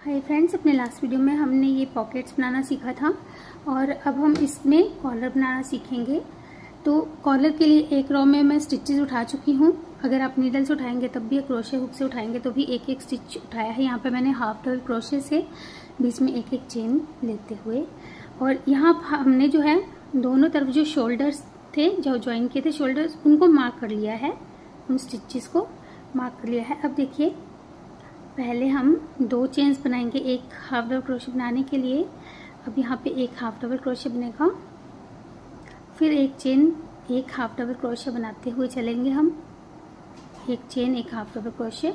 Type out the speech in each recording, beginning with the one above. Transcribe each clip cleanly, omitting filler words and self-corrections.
Hi friends, अपने last video में हमने ये पॉकेट्स बनाना सीखा था और अब हम इसमें कॉलर बनाना सीखेंगे। तो कॉलर के लिए एक रो में मैं स्टिचेस उठा चुकी हूँ। अगर आप नीडल से उठाएंगे तब भी, क्रोशे हुक से उठाएंगे तो भी एक एक स्टिच उठाया है। यहाँ पे मैंने हाफ डबल क्रोशे से बीच में एक एक चेन लेते हुए, और यहाँ हमने जो है दोनों तरफ जो शोल्डर्स थे, जो ज्वाइन किए थे शोल्डर्स, उनको मार्क कर लिया है, उन स्टिचेस को मार्क कर लिया है। अब देखिए, पहले हम 2 चेन्स बनाएंगे एक हाफ डबल क्रोशे बनाने के लिए। अब यहाँ पे एक हाफ डबल क्रोशे बनेगा, फिर एक चेन एक हाफ डबल क्रोशे बनाते हुए चलेंगे हम। एक चेन एक हाफ डबल क्रोशे,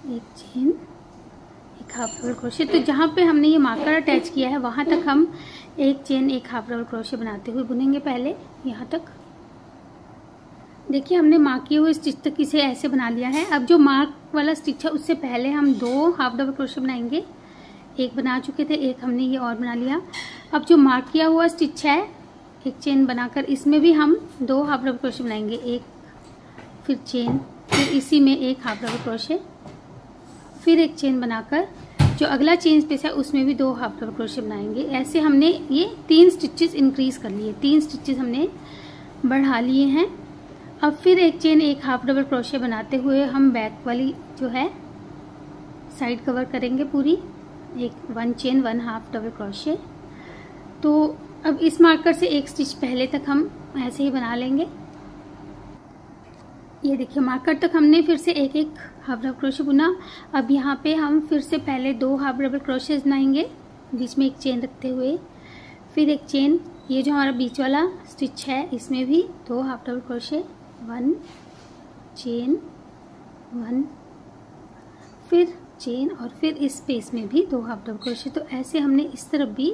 एक चेन एक हाफ डबल क्रोशे। तो जहाँ पे हमने ये मार्कर अटैच किया है वहाँ तक हम एक चेन एक हाफ डबल क्रोशे बनाते हुए बुनेंगे। पहले यहाँ तक देखिए, हमने मार्क किए हुए स्टिच तक इसे ऐसे बना लिया है। अब जो मार्क वाला स्टिच है उससे पहले हम 2 हाफ डबल क्रोशे बनाएंगे। एक बना चुके थे, एक हमने ये और बना लिया। अब जो मार्क किया हुआ स्टिच है, एक चेन बनाकर इसमें भी हम 2 हाफ डबल क्रोशे बनाएंगे। एक, फिर चेन, फिर इसी में एक हाफ डबल क्रोशे, फिर एक चेन बनाकर जो अगला चेन स्पेस है उसमें भी 2 हाफ डबल क्रोशे बनाएंगे। ऐसे हमने ये 3 स्टिचेस इंक्रीज कर लिए, 3 स्टिचेस हमने बढ़ा लिए हैं। अब फिर एक चेन एक हाफ डबल क्रोशे बनाते हुए हम बैक वाली जो है साइड कवर करेंगे पूरी। 1 चेन 1 हाफ डबल क्रोशे। तो अब इस मार्कर से एक स्टिच पहले तक हम ऐसे ही बना लेंगे। ये देखिए, मार्कर तक हमने फिर से एक एक हाफ डबल क्रोशे बुना। अब यहाँ पे हम फिर से पहले 2 हाफ डबल क्रोशे बनाएंगे, बीच में एक चेन रखते हुए, फिर एक चेन। ये जो हमारा बीच वाला स्टिच है इसमें भी 2 हाफ डबल क्रोशे, 1 चेन 1, फिर चेन, और फिर इस स्पेस में भी 2 हाफ डबल क्रोशे। तो ऐसे हमने इस तरफ भी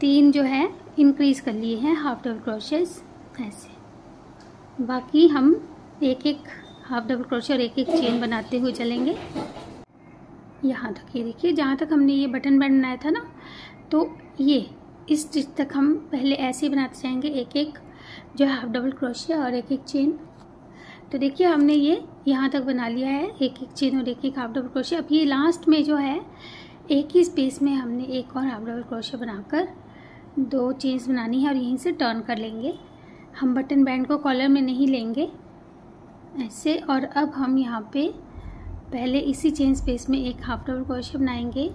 3 जो है इंक्रीज कर लिए हैं हाफ डबल क्रोशेस ऐसे। बाकी हम एक एक हाफ डबल क्रोशे और एक एक चेन बनाते हुए चलेंगे यहाँ तक। ये देखिए, जहाँ तक हमने ये बटन बैंड बनाया था ना, तो ये इस स्टिच तक हम पहले ऐसे ही बनाते जाएंगे, एक एक जो हाफ डबल क्रोशे और एक एक चेन। तो देखिए, हमने ये यहाँ तक बना लिया है, एक एक चेन और एक एक हाफ डबल क्रोशे। अब ये लास्ट में जो है एक ही स्पेस में हमने एक और हाफ डबल क्रोशे बनाकर 2 चेन्स बनानी है और यहीं से टर्न कर लेंगे। हम बटन बैंड को कॉलर में नहीं लेंगे ऐसे। और अब हम यहाँ पे पहले इसी चेन स्पेस में एक हाफ डबल क्रोशे बनाएंगे,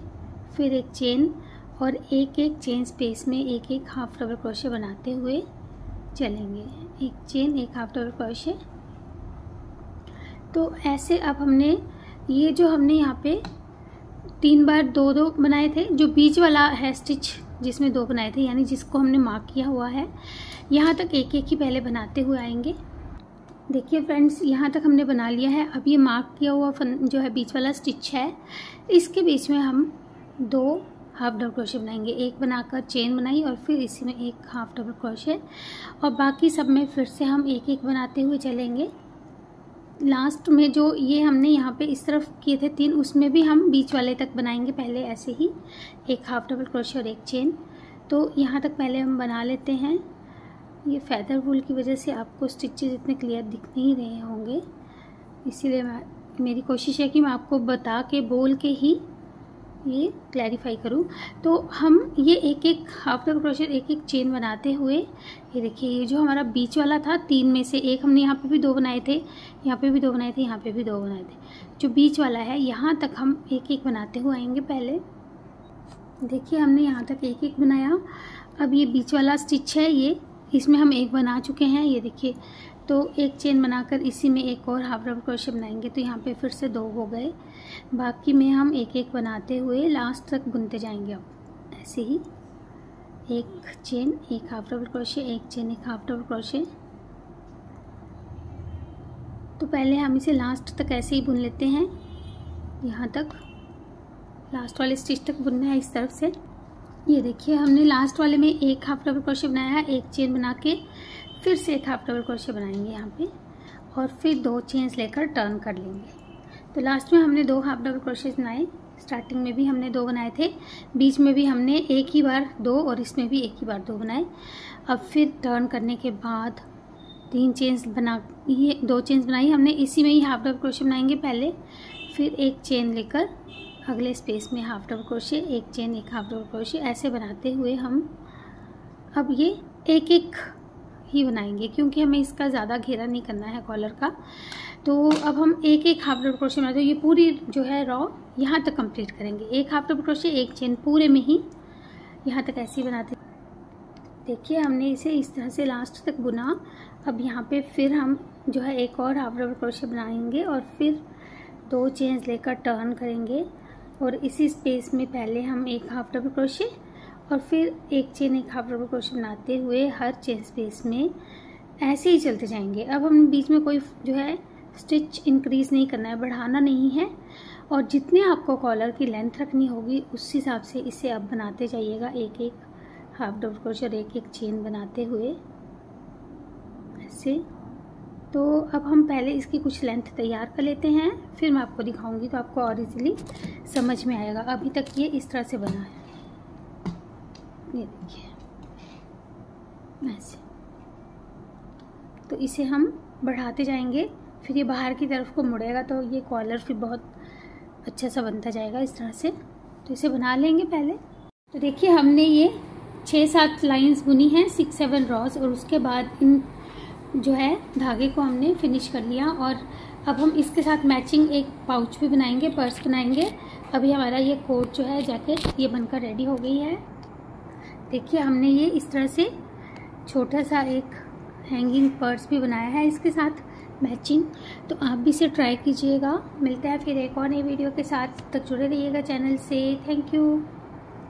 फिर एक चेन, और एक एक चेन स्पेस में एक एक हाफ डबल क्रोशे बनाते हुए चलेंगे। एक चेन एक हाफ डबल क्रोशे। तो ऐसे अब हमने ये जो हमने यहाँ पे 3 बार 2-2 बनाए थे, जो बीच वाला है स्टिच जिसमें 2 बनाए थे, यानी जिसको हमने मार्क किया हुआ है, यहाँ तक एक एक ही पहले बनाते हुए आएंगे। देखिए फ्रेंड्स, यहाँ तक हमने बना लिया है। अब ये मार्क किया हुआ जो है बीच वाला स्टिच है, इसके बीच में हम 2 हाफ डबल क्रोशे बनाएंगे। एक बनाकर चेन बनाई और फिर इसी में एक हाफ डबल क्रोशे, और बाकी सब में फिर से हम एक एक बनाते हुए चलेंगे। लास्ट में जो ये हमने यहाँ पे इस तरफ किए थे 3, उसमें भी हम बीच वाले तक बनाएंगे पहले ऐसे ही, एक हाफ डबल क्रोशे और एक चेन। तो यहाँ तक पहले हम बना लेते हैं। ये फेदर वूल की वजह से आपको स्टिचेस इतने क्लियर दिख नहीं रहे होंगे, इसीलिए मेरी कोशिश है कि मैं आपको बता के बोल के ही ये क्लैरिफाई करूँ। तो हम ये एक एक हाफ डबल क्रोशे एक एक चेन बनाते हुए, ये देखिए, ये जो हमारा बीच वाला था 3 में से एक हमने यहाँ पे भी 2 बनाए थे, यहाँ पे भी 2 बनाए थे, यहाँ पे भी 2 बनाए थे। जो बीच वाला है यहाँ तक हम एक एक बनाते हुए आएंगे। पहले देखिए, हमने यहाँ तक एक एक बनाया। अब ये बीच वाला स्टिच है, ये इसमें हम एक बना चुके हैं, ये देखिए। तो एक चेन बनाकर इसी में एक और हाफ डबल क्रोशे बनाएंगे, तो यहाँ पे फिर से 2 हो गए। बाकी में हम एक एक बनाते हुए लास्ट तक बुनते जाएंगे। अब ऐसे ही एक चेन एक हाफ डबल क्रोशे, एक चेन एक हाफ डबल क्रोशे। तो पहले हम इसे लास्ट तक ऐसे ही बुन लेते हैं, यहाँ तक लास्ट वाले स्टिच तक बुनना है इस तरफ से। ये देखिए, हमने लास्ट वाले में एक हाफ डबल क्रोशे बनाया है, एक चेन बना के फिर से एक हाफ डबल क्रोशे बनाएंगे यहाँ पे, और फिर 2 चेन्स लेकर टर्न कर लेंगे। तो लास्ट में हमने 2 हाफ डबल क्रोशे बनाए। स्टार्टिंग में भी हमने 2 बनाए थे, बीच में भी हमने एक ही बार 2 और इसमें भी एक ही बार 2 बनाए। अब फिर टर्न करने के बाद 3 चेन्स बना, ये 2 चेन्स बनाई हमने, इसी में ही हाफ डबल क्रोशे बनाएंगे पहले, फिर एक चेन लेकर अगले स्पेस में हाफ डबल क्रोशिया, एक चेन, एक हाफ डबल क्रोशिया, ऐसे बनाते हुए हम अब ये एक एक ही बनाएंगे क्योंकि हमें इसका ज़्यादा घेरा नहीं करना है कॉलर का। तो अब हम एक एक हाफ डबल क्रोशिया बनाते हुए ये पूरी जो है रॉ यहाँ तक कंप्लीट करेंगे। एक हाफ डबल क्रोशिया, एक चेन, पूरे में ही यहाँ तक ऐसे ही बनाते। देखिए हमने इसे इस तरह से लास्ट तक बुना। अब यहाँ पे फिर हम जो है एक और हाफ डबल क्रोशिया बनाएंगे और फिर 2 चेन्स लेकर टर्न करेंगे और इसी स्पेस में पहले हम एक हाफ डबल क्रोशिया और फिर एक चेन, एक हाफ डबल क्रोशिया बनाते हुए हर चेन स्पेस में ऐसे ही चलते जाएंगे। अब हम बीच में कोई जो है स्टिच इंक्रीज़ नहीं करना है, बढ़ाना नहीं है, और जितने आपको कॉलर की लेंथ रखनी होगी उस हिसाब से इसे अब बनाते जाइएगा, एक एक हाफ डबल क्रोशिया और एक एक चेन बनाते हुए ऐसे। तो अब हम पहले इसकी कुछ लेंथ तैयार कर लेते हैं, फिर मैं आपको दिखाऊंगी तो आपको और इजीली समझ में आएगा। अभी तक ये इस तरह से बना है, ये देखिए ऐसे। तो इसे हम बढ़ाते जाएंगे, फिर ये बाहर की तरफ को मुड़ेगा तो ये कॉलर फिर बहुत अच्छा सा बनता जाएगा इस तरह से। तो इसे बना लेंगे पहले। तो देखिए हमने ये 6-7 लाइंस बुनी हैं, 6-7 रॉज, और उसके बाद इन जो है धागे को हमने फिनिश कर लिया। और अब हम इसके साथ मैचिंग एक पाउच भी बनाएंगे, पर्स बनाएंगे। अभी हमारा ये कोट जो है जैकेट ये बनकर रेडी हो गई है। देखिए हमने ये इस तरह से छोटा सा एक हैंगिंग पर्स भी बनाया है इसके साथ मैचिंग। तो आप भी इसे ट्राई कीजिएगा। मिलता है फिर एक और नई वीडियो के साथ, तब तक जुड़े रहिएगा चैनल से। Thank you.